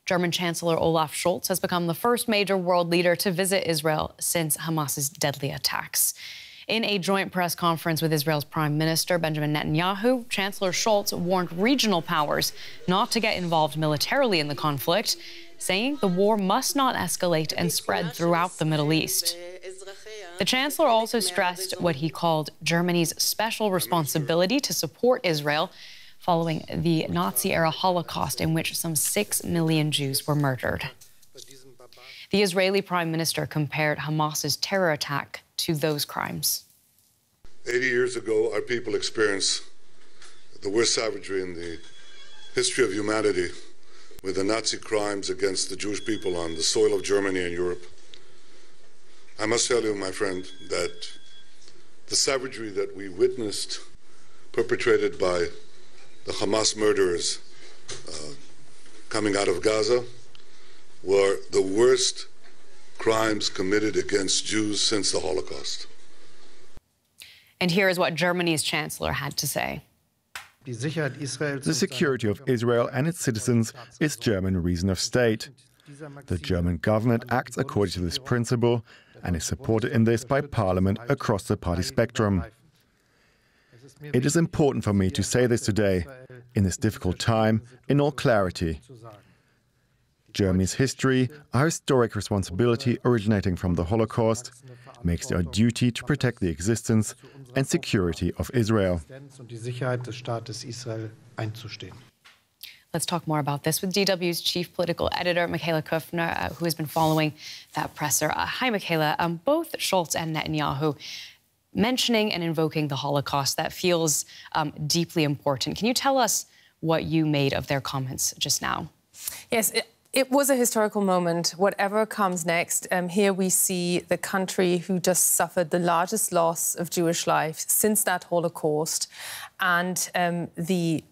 German Chancellor Olaf Scholz has become the first major world leader to visit Israel since Hamas's deadly attacks. In a joint press conference with Israel's Prime Minister Benjamin Netanyahu, Chancellor Scholz warned regional powers not to get involved militarily in the conflict, saying the war must not escalate and spread throughout the Middle East. The Chancellor also stressed what he called Germany's special responsibility to support Israel following the Nazi-era Holocaust in which some 6 million Jews were murdered. The Israeli Prime Minister compared Hamas's terror attack to those crimes. 80 years ago, our people experienced the worst savagery in the history of humanity with the Nazi crimes against the Jewish people on the soil of Germany and Europe. I must tell you, my friend, that the savagery that we witnessed perpetrated by the Hamas murderers coming out of Gaza were the worst crimes committed against Jews since the Holocaust. And here is what Germany's chancellor had to say. The security of Israel and its citizens is German reason of state. The German government acts according to this principle and is supported in this by parliament across the party spectrum. It is important for me to say this today, in this difficult time, in all clarity. Germany's history, our historic responsibility originating from the Holocaust, makes it our duty to protect the existence and security of Israel. Let's talk more about this with DW's chief political editor, Michaela Köfner, who has been following that presser. Hi, Michaela. Both Scholz and Netanyahu mentioning and invoking the Holocaust. That feels deeply important. Can you tell us what you made of their comments just now? Yes. It was a historical moment. Whatever comes next, here we see the country who just suffered the largest loss of Jewish life since that Holocaust, and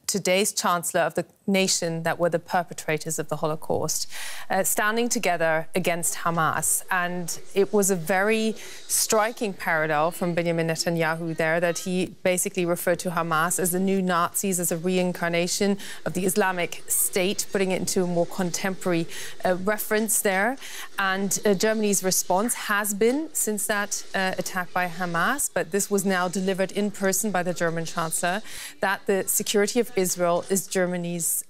today's chancellor of the nation that were the perpetrators of the Holocaust, standing together against Hamas. And it was a very striking parallel from Benjamin Netanyahu there, that he basically referred to Hamas as the new Nazis, as a reincarnation of the Islamic State, putting it into a more contemporary reference there. And Germany's response has been, since that attack by Hamas, but this was now delivered in person by the German Chancellor, that the security of Israel is Germany's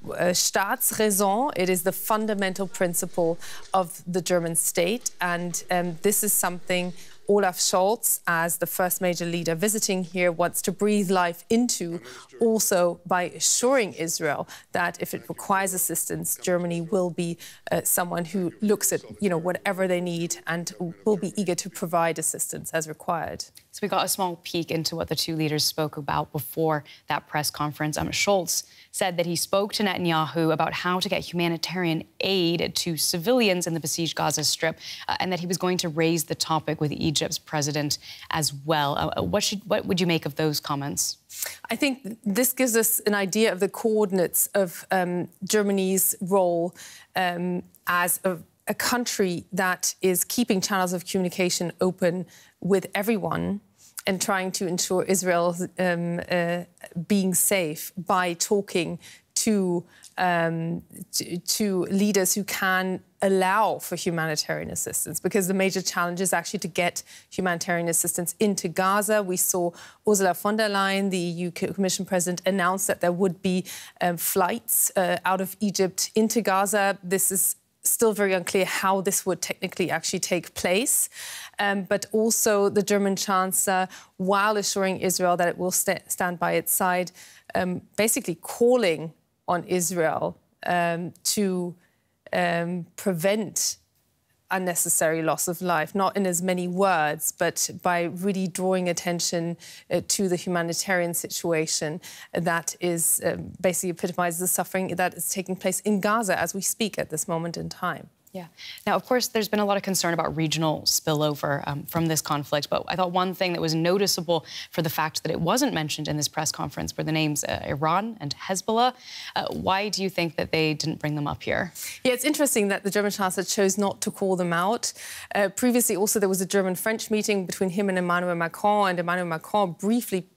Staatsräson. It is the fundamental principle of the German state. And this is something Olaf Scholz, as the first major leader visiting here, wants to breathe life into, also by assuring Israel that if it requires assistance, Germany will be someone who looks at, whatever they need and will be eager to provide assistance as required. So we got a small peek into what the two leaders spoke about before that press conference. Scholz said that he spoke to Netanyahu about how to get humanitarian aid to civilians in the besieged Gaza Strip, and that he was going to raise the topic with Egypt's president as well. What would you make of those comments? I think this gives us an idea of the coordinates of Germany's role as a country that is keeping channels of communication open with everyone and trying to ensure Israel being safe by talking to leaders who can allow for humanitarian assistance, because the major challenge is actually to get humanitarian assistance into Gaza. We saw Ursula von der Leyen, the EU Commission President, announce that there would be flights out of Egypt into Gaza. This is still very unclear how this would technically actually take place. But also the German Chancellor, while assuring Israel that it will stand by its side, basically calling on Israel to prevent unnecessary loss of life, not in as many words, but by really drawing attention to the humanitarian situation that is basically epitomizes the suffering that is taking place in Gaza as we speak at this moment in time. Yeah. Now, of course, there's been a lot of concern about regional spillover from this conflict, but I thought one thing that was noticeable for the fact that it wasn't mentioned in this press conference were the names Iran and Hezbollah. Why do you think that they didn't bring them up here? Yeah, it's interesting that the German Chancellor chose not to call them out. Previously, also, there was a German-French meeting between him and Emmanuel Macron briefly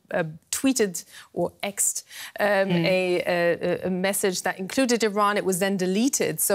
tweeted or X'd a message that included Iran. It was then deleted. So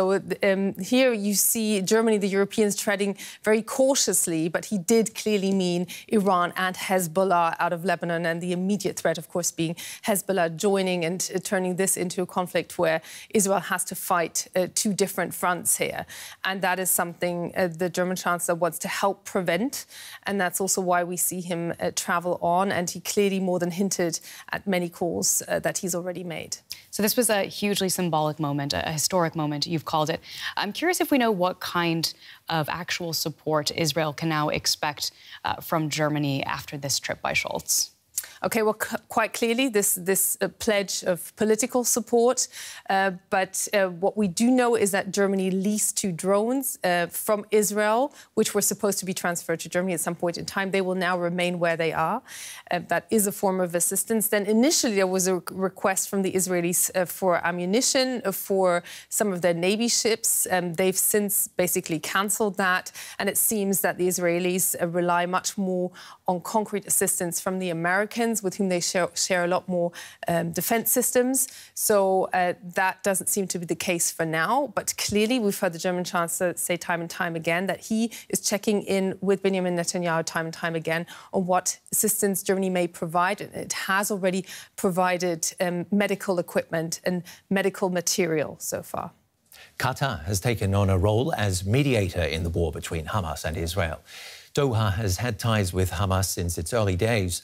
here you see Germany, the Europeans, treading very cautiously, but he did clearly mean Iran and Hezbollah out of Lebanon, and the immediate threat, of course, being Hezbollah joining and turning this into a conflict where Israel has to fight two different fronts here. And that is something the German Chancellor wants to help prevent, and that's also why we see him travel on, and he clearly more than hinted at many calls that he's already made. So this was a hugely symbolic moment, a historic moment, you've called it. I'm curious if we know what kind of actual support Israel can now expect from Germany after this trip by Scholz. OK, well, quite clearly, this pledge of political support. But what we do know is that Germany leased 2 drones from Israel, which were supposed to be transferred to Germany at some point in time. They will now remain where they are. That is a form of assistance. Then initially, there was a request from the Israelis for ammunition for some of their Navy ships. They've since basically cancelled that. And it seems that the Israelis rely much more on concrete assistance from the Americans, with whom they share a lot more defence systems. So that doesn't seem to be the case for now. But clearly, we've heard the German Chancellor say time and time again that he is checking in with Benjamin Netanyahu time and time again on what assistance Germany may provide. And it has already provided medical equipment and medical material so far. Qatar has taken on a role as mediator in the war between Hamas and Israel. Doha has had ties with Hamas since its early days.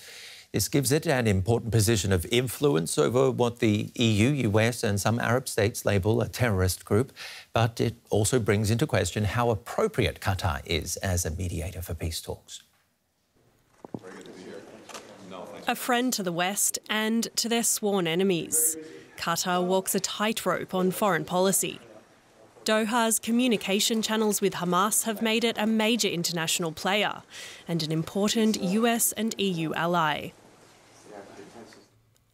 This gives it an important position of influence over what the EU, US and some Arab states label a terrorist group. But it also brings into question how appropriate Qatar is as a mediator for peace talks. A friend to the West and to their sworn enemies. Qatar walks a tightrope on foreign policy. Doha's communication channels with Hamas have made it a major international player and an important US and EU ally.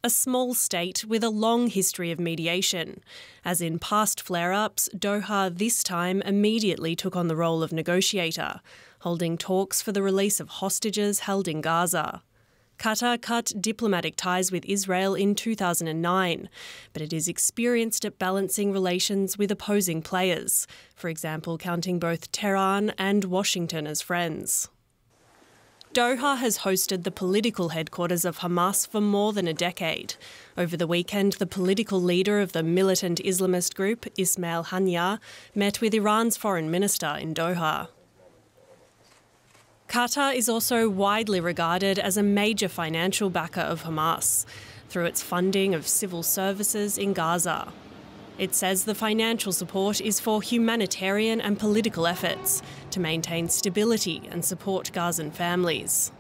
A small state with a long history of mediation. As in past flare-ups, Doha this time immediately took on the role of negotiator, holding talks for the release of hostages held in Gaza. Qatar cut diplomatic ties with Israel in 2009, but it is experienced at balancing relations with opposing players, for example, counting both Tehran and Washington as friends. Doha has hosted the political headquarters of Hamas for more than a decade. Over the weekend, the political leader of the militant Islamist group, Ismail Haniyeh, met with Iran's foreign minister in Doha. Qatar is also widely regarded as a major financial backer of Hamas through its funding of civil services in Gaza. It says the financial support is for humanitarian and political efforts to maintain stability and support Gazan families.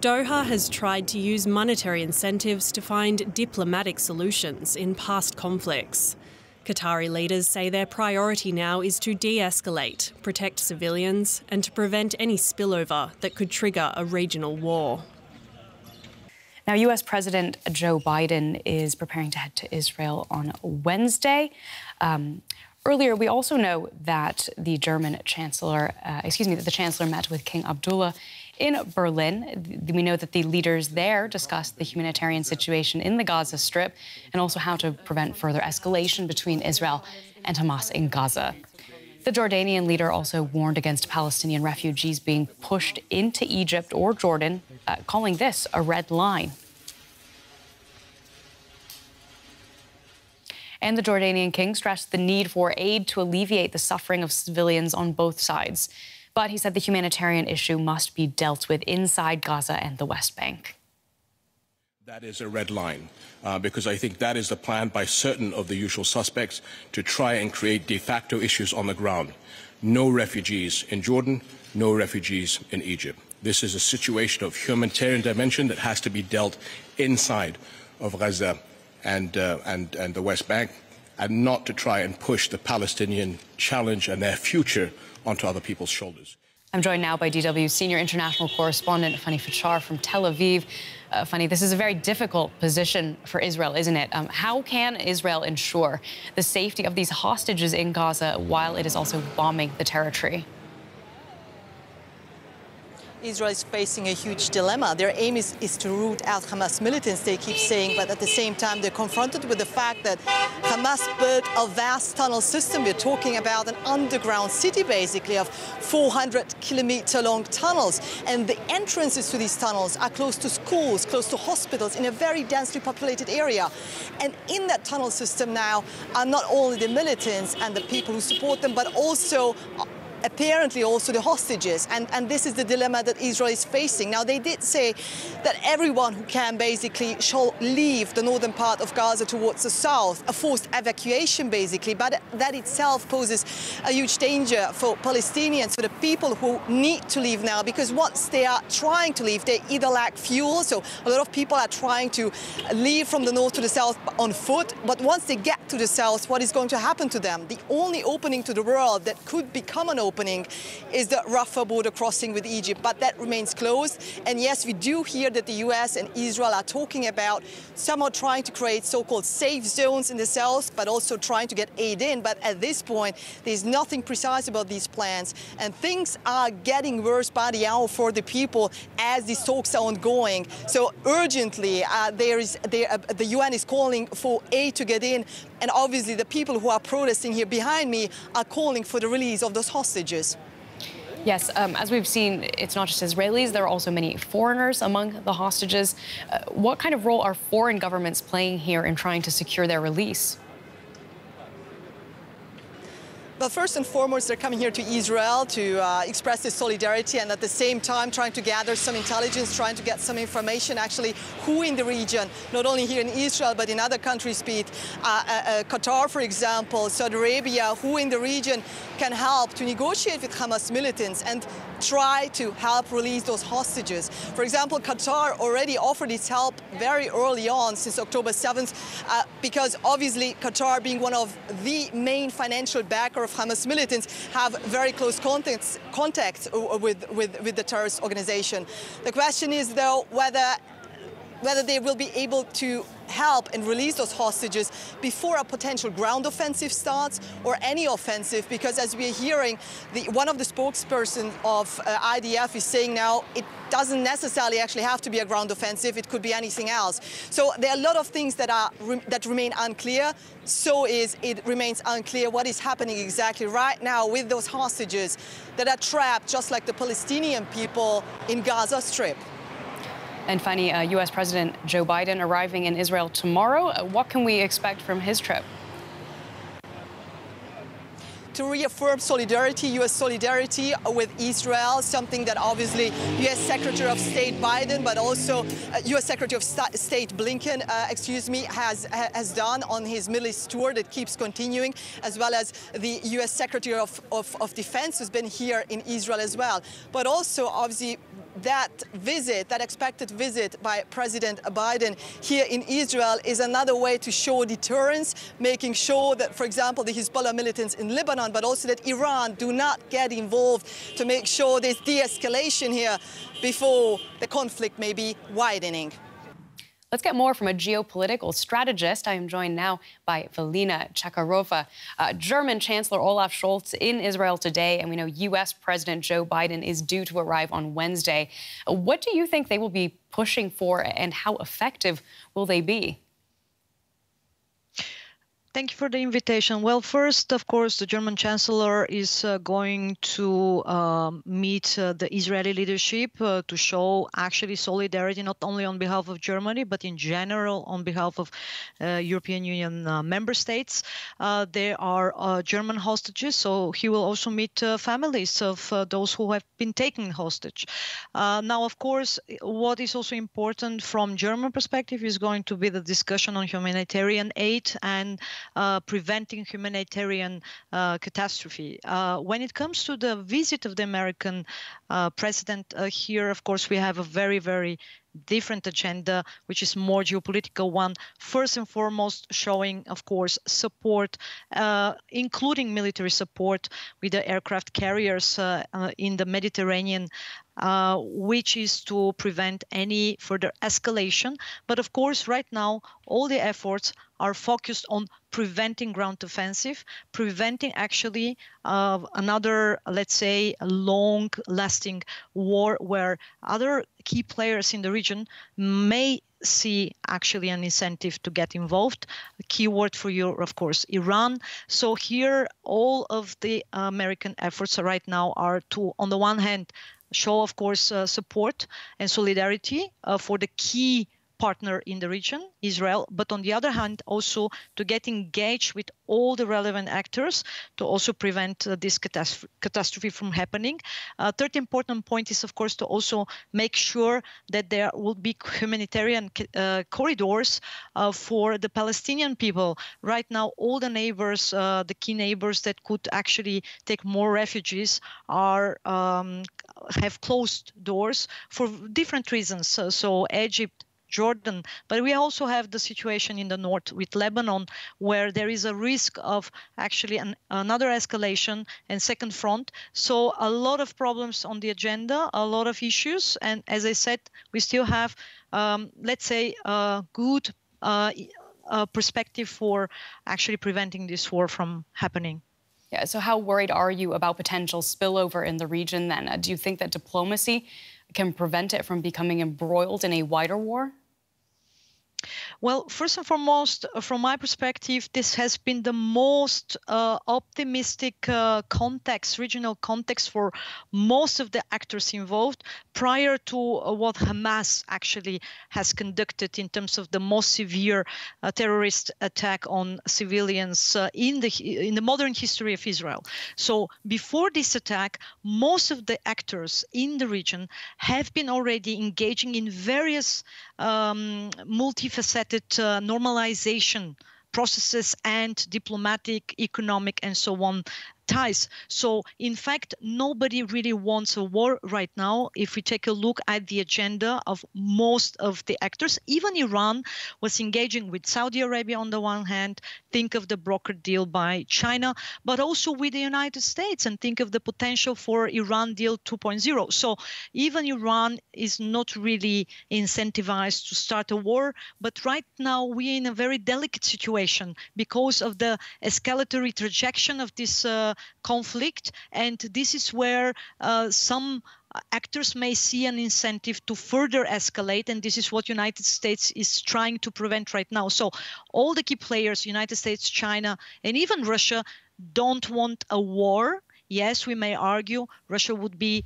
Doha has tried to use monetary incentives to find diplomatic solutions in past conflicts. Qatari leaders say their priority now is to de-escalate, protect civilians and to prevent any spillover that could trigger a regional war. Now, US President Joe Biden is preparing to head to Israel on Wednesday. Earlier, we also know that the German Chancellor, that the Chancellor met with King Abdullah in Berlin. We know that the leaders there discussed the humanitarian situation in the Gaza Strip and also how to prevent further escalation between Israel and Hamas in Gaza. The Jordanian leader also warned against Palestinian refugees being pushed into Egypt or Jordan, calling this a red line. And the Jordanian King stressed the need for aid to alleviate the suffering of civilians on both sides. But he said the humanitarian issue must be dealt with inside Gaza and the West Bank. That is a red line, because I think that is the plan by certain of the usual suspects to try and create de facto issues on the ground. No refugees in Jordan, no refugees in Egypt. This is a situation of humanitarian dimension that has to be dealt inside of Gaza and the West Bank, and not to try and push the Palestinian challenge and their future onto other people's shoulders. I'm joined now by DW's senior international correspondent, Velina Tchakarova from Tel Aviv. Fanny, this is a very difficult position for Israel, isn't it? How can Israel ensure the safety of these hostages in Gaza while it is also bombing the territory? Israel is facing a huge dilemma. Their aim is to root out Hamas militants, they keep saying, but at the same time they're confronted with the fact that Hamas built a vast tunnel system. We're talking about an underground city, basically, of 400-kilometer-long tunnels. And the entrances to these tunnels are close to schools, close to hospitals, in a very densely populated area. And in that tunnel system now are not only the militants and the people who support them, but also apparently also the hostages, and this is the dilemma that Israel is facing. Now, they did say that everyone who can basically shall leave the northern part of Gaza towards the south, a forced evacuation basically, but that itself poses a huge danger for Palestinians, for the people who need to leave now, because once they are trying to leave, they either lack fuel, so a lot of people are trying to leave from the north to the south on foot, but once they get to the south, what is going to happen to them? The only opening to the world that could become an opening is the Rafah border crossing with Egypt, but that remains closed. And yes, we do hear that the US and Israel are talking about somehow trying to create so-called safe zones in the south, but also trying to get aid in. But at this point, there's nothing precise about these plans, and things are getting worse by the hour for the people as these talks are ongoing. So urgently, the UN is calling for aid to get in, and obviously the people who are protesting here behind me are calling for the release of those hostages. Yes, as we've seen, it's not just Israelis, there are also many foreigners among the hostages. What kind of role are foreign governments playing here in trying to secure their release? But first and foremost, they're coming here to Israel to express their solidarity, and at the same time trying to gather some intelligence, trying to get some information actually who in the region, not only here in Israel but in other countries, be it Qatar, for example, Saudi Arabia, who in the region can help to negotiate with Hamas militants and try to help release those hostages. For example, Qatar already offered its help very early on, since October 7th, because obviously Qatar, being one of the main financial backer of Hamas militants, have very close contacts with the terrorist organization. The question is, though, whether they will be able to help and release those hostages before a potential ground offensive starts, or any offensive, because as we're hearing, one of the spokespersons of IDF is saying now it doesn't necessarily actually have to be a ground offensive, it could be anything else. So there are a lot of things that remain unclear. So it remains unclear what is happening exactly right now with those hostages that are trapped, just like the Palestinian people, in Gaza Strip. And Fanny, U.S. President Joe Biden arriving in Israel tomorrow. What can we expect from his trip? To reaffirm solidarity, U.S. solidarity with Israel, something that obviously U.S. Secretary of State Biden, but also U.S. Secretary of State Blinken, has done on his Middle East tour that keeps continuing, as well as the U.S. Secretary of Defense, who's been here in Israel as well. But also, obviously, that expected visit by President Biden here in Israel is another way to show deterrence, making sure that, for example, the Hezbollah militants in Lebanon, but also that Iran do not get involved, to make sure there's de-escalation here before the conflict may be widening. Let's get more from a geopolitical strategist. I am joined now by Velina Tchakarova. German Chancellor Olaf Scholz in Israel today, and we know U.S. President Joe Biden is due to arrive on Wednesday. What do you think they will be pushing for, and how effective will they be? Thank you for the invitation. Well, first, of course, the German Chancellor is going to meet the Israeli leadership to show actually solidarity, not only on behalf of Germany, but in general on behalf of European Union member states. There are German hostages, so he will also meet families of those who have been taken hostage. Now, of course, what is also important from German perspective is going to be the discussion on humanitarian aid and preventing humanitarian catastrophe. When it comes to the visit of the American president here, of course, we have a very, very different agenda, which is more geopolitical one. First and foremost, showing, of course, support, including military support with the aircraft carriers in the Mediterranean which is to prevent any further escalation. But of course, right now, all the efforts are focused on preventing ground offensive, preventing actually another, let's say, a long-lasting war where other key players in the region may see actually an incentive to get involved. A key word for you, of course, Iran. So here, all of the American efforts right now are to, on the one hand, show, of course, support and solidarity for the key partner in the region, Israel, but on the other hand, also to get engaged with all the relevant actors to also prevent this catastrophe from happening. Third important point is, of course, to also make sure that there will be humanitarian corridors for the Palestinian people. Right now, all the neighbors, the key neighbors that could actually take more refugees are have closed doors for different reasons. So Egypt, Jordan, but we also have the situation in the north with Lebanon, where there is a risk of actually another escalation and second front. So a lot of problems on the agenda, a lot of issues. And as I said, we still have, let's say, a good perspective for actually preventing this war from happening. Yeah, so how worried are you about potential spillover in the region then? Do you think that diplomacy can prevent it from becoming embroiled in a wider war? Well, first and foremost, from my perspective, this has been the most optimistic context, regional context for most of the actors involved prior to what Hamas actually has conducted in terms of the most severe terrorist attack on civilians in the modern history of Israel. So before this attack, most of the actors in the region have been already engaging in various multifaceted normalization processes and diplomatic, economic, and so on ties. So, in fact, nobody really wants a war right now. If we take a look at the agenda of most of the actors, even Iran was engaging with Saudi Arabia on the one hand, think of the brokered deal by China, but also with the United States, and think of the potential for Iran deal 2.0. So even Iran is not really incentivized to start a war, but right now we're in a very delicate situation because of the escalatory trajectory of this conflict, and this is where some actors may see an incentive to further escalate, and this is what United States is trying to prevent right now. So all the key players, United States, China, and even Russia, don't want a war. Yes, we may argue Russia would be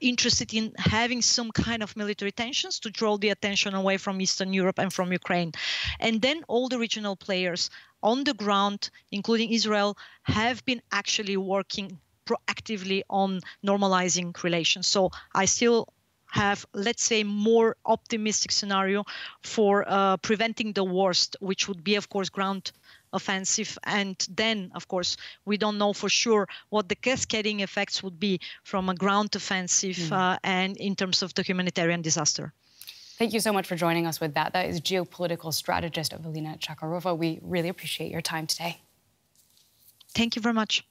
interested in having some kind of military tensions to draw the attention away from Eastern Europe and from Ukraine. And then all the regional players on the ground, including Israel, have been actually working proactively on normalizing relations. So I still have, let's say, more optimistic scenario for preventing the worst, which would be, of course, ground offensive. And then, of course, we don't know for sure what the cascading effects would be from a ground offensive and in terms of the humanitarian disaster. Thank you so much for joining us with that. That is geopolitical strategist Velina Tchakarova. We really appreciate your time today. Thank you very much.